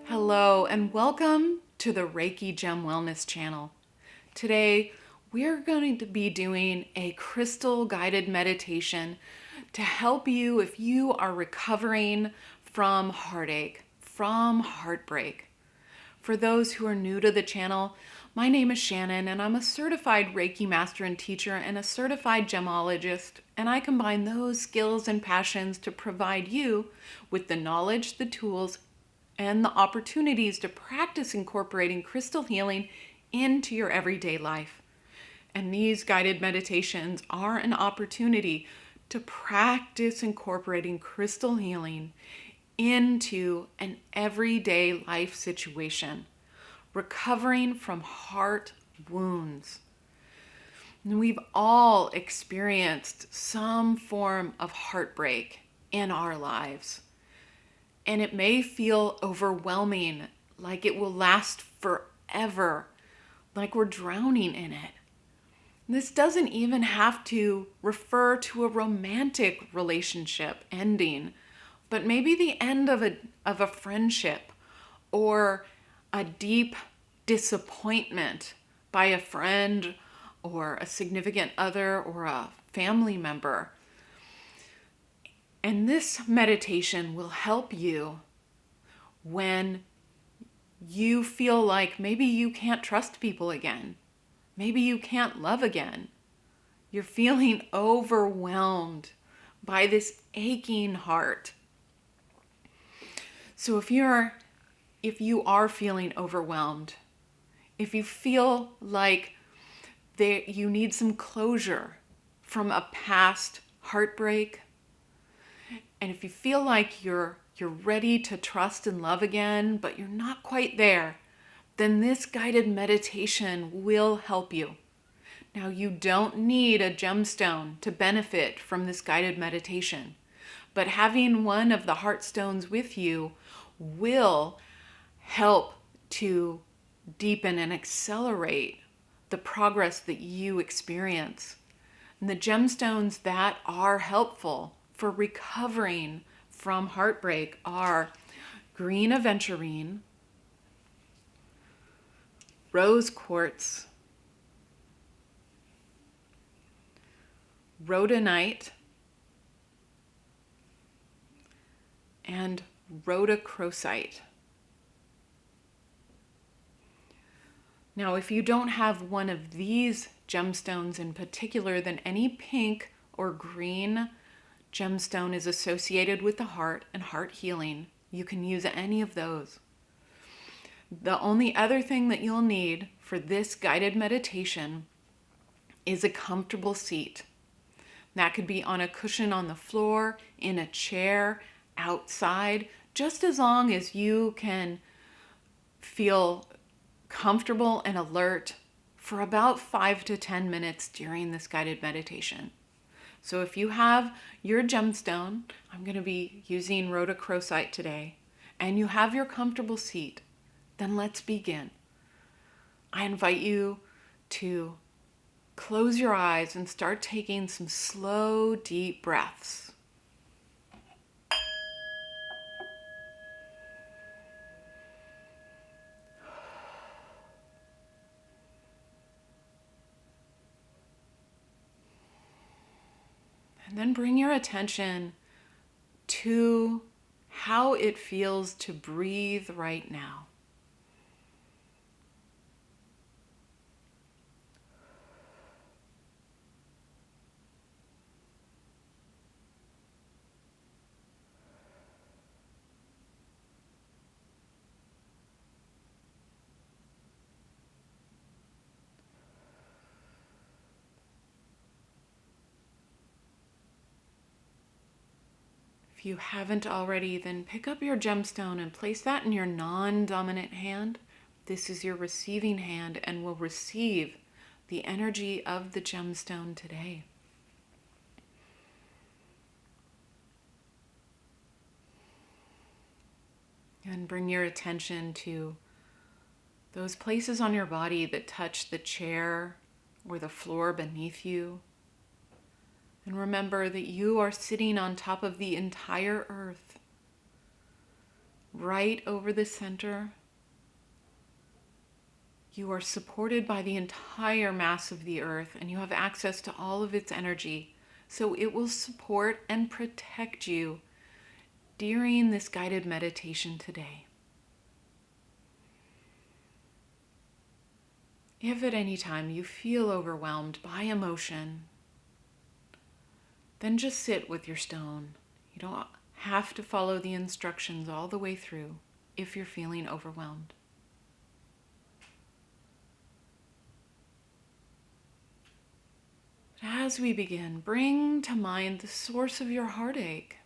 Hello and welcome to the Reiki Gem Wellness channel. Today we're going to be doing a crystal guided meditation to help you if you are recovering from heartache, from heartbreak. For those who are new to the channel, my name is Shannon and I'm a certified Reiki master and teacher and a certified gemologist, and I combine those skills and passions to provide you with the knowledge, the tools, and the opportunities to practice incorporating crystal healing into your everyday life. And these guided meditations are an opportunity to practice incorporating crystal healing into an everyday life situation, recovering from heart wounds. And we've all experienced some form of heartbreak in our lives. And it may feel overwhelming, like it will last forever, like we're drowning in it. This doesn't even have to refer to a romantic relationship ending, but maybe the end of a friendship or a deep disappointment by a friend or a significant other or a family member. And this meditation will help you when you feel like maybe you can't trust people again. Maybe you can't love again. You're feeling overwhelmed by this aching heart. So if you are feeling overwhelmed, if you feel like you need some closure from a past heartbreak, and if you feel like you're ready to trust and love again, but you're not quite there, then this guided meditation will help you. Now, you don't need a gemstone to benefit from this guided meditation, but having one of the heart stones with you will help to deepen and accelerate the progress that you experience. And the gemstones that are helpful for recovering from heartbreak are green Aventurine, rose quartz, Rhodonite, and Rhodochrosite. Now, if you don't have one of these gemstones in particular, then any pink or green gemstone is associated with the heart and heart healing. You can use any of those. The only other thing that you'll need for this guided meditation is a comfortable seat. That could be on a cushion on the floor, in a chair, outside, just as long as you can feel comfortable and alert for about 5 to 10 minutes during this guided meditation. So if you have your gemstone, I'm going to be using Rhodochrosite today, and you have your comfortable seat, then let's begin. I invite you to close your eyes and start taking some slow, deep breaths. And then bring your attention to how it feels to breathe right now. If you haven't already, then pick up your gemstone and place that in your non-dominant hand. This is your receiving hand and will receive the energy of the gemstone today. And bring your attention to those places on your body that touch the chair or the floor beneath you. And remember that you are sitting on top of the entire earth. right over the center. You are supported by the entire mass of the earth, and you have access to all of its energy. So it will support and protect you during this guided meditation today. If at any time you feel overwhelmed by emotion, then just sit with your stone. You don't have to follow the instructions all the way through if you're feeling overwhelmed. But as we begin, bring to mind the source of your heartache.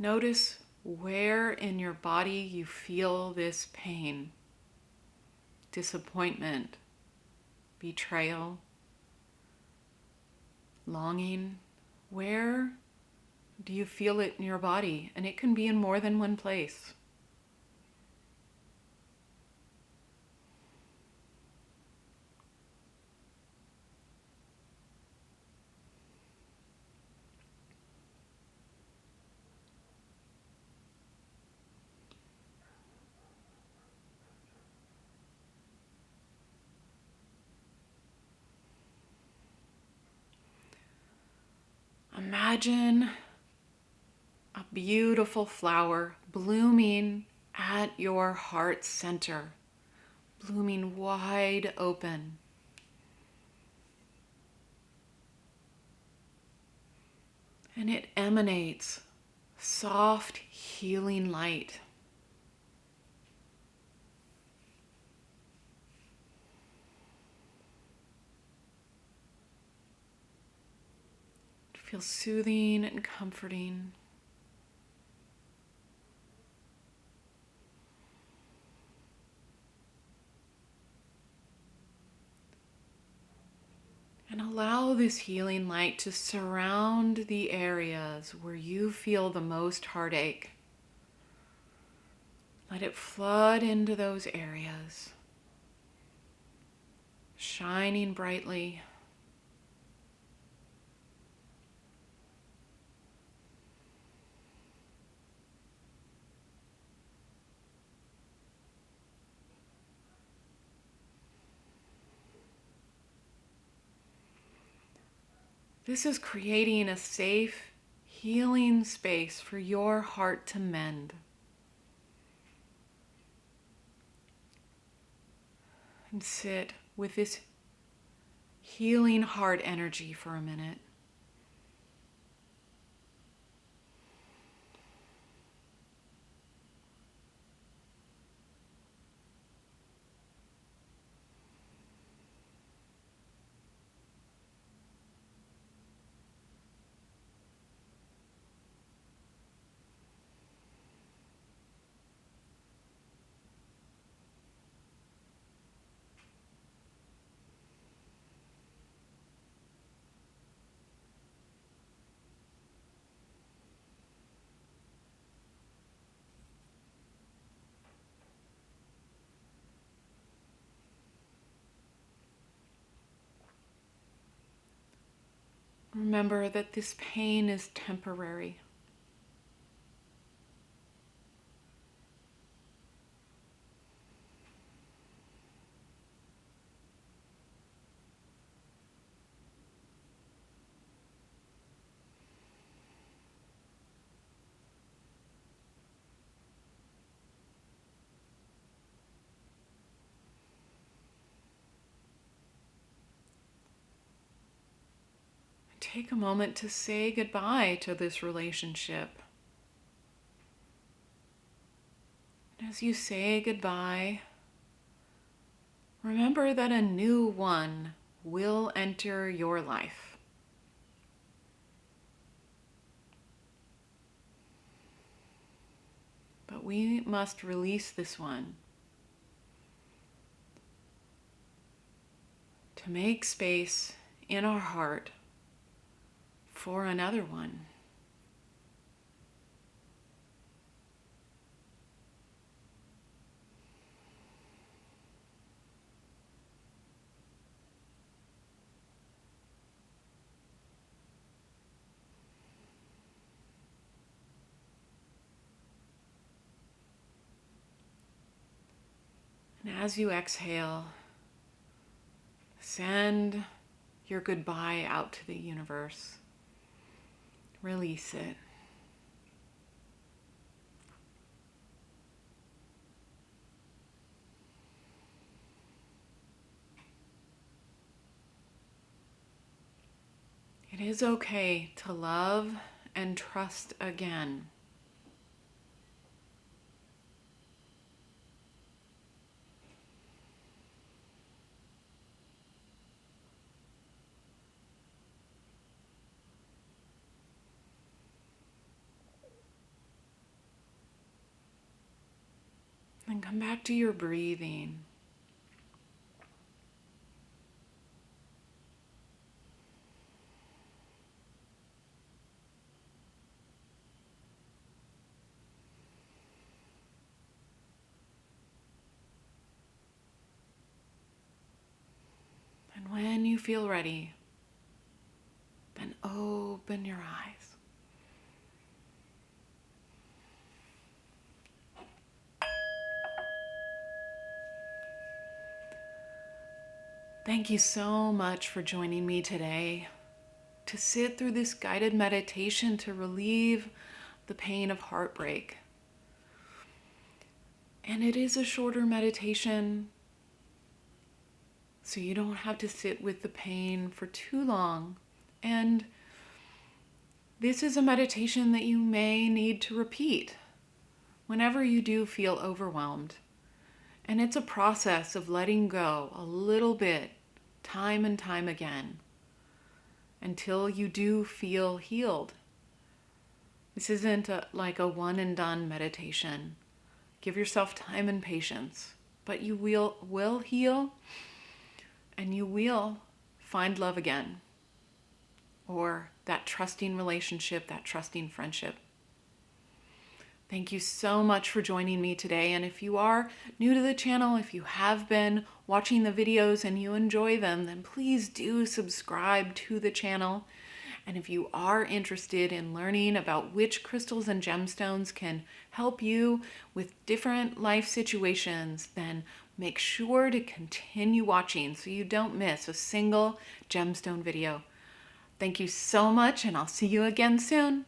Notice where in your body you feel this pain, disappointment, betrayal, longing. Where do you feel it in your body? And it can be in more than one place. Imagine a beautiful flower blooming at your heart center, blooming wide open. And it emanates soft, healing light. It feels soothing and comforting. And allow this healing light to surround the areas where you feel the most heartache. Let it flood into those areas, shining brightly. This is creating a safe, healing space for your heart to mend. And sit with this healing heart energy for a minute. Remember that this pain is temporary. Take a moment to say goodbye to this relationship. And as you say goodbye, remember that a new one will enter your life. But we must release this one to make space in our heart for another one. as you exhale, send your goodbye out to the universe. Release it. It is okay to love and trust again. And come back to your breathing. And when you feel ready, then open your eyes. Thank you so much for joining me today to sit through this guided meditation to relieve the pain of heartbreak. And it is a shorter meditation, so you don't have to sit with the pain for too long. And this is a meditation that you may need to repeat whenever you do feel overwhelmed. And it's a process of letting go a little bit, time and time again, until you do feel healed. This isn't like a one and done meditation. Give yourself time and patience, but you will heal, and you will find love again, or that trusting relationship, that trusting friendship. Thank you so much for joining me today. And if you are new to the channel, if you have been watching the videos and you enjoy them, then please do subscribe to the channel. And if you are interested in learning about which crystals and gemstones can help you with different life situations, then make sure to continue watching so you don't miss a single gemstone video. Thank you so much, and I'll see you again soon.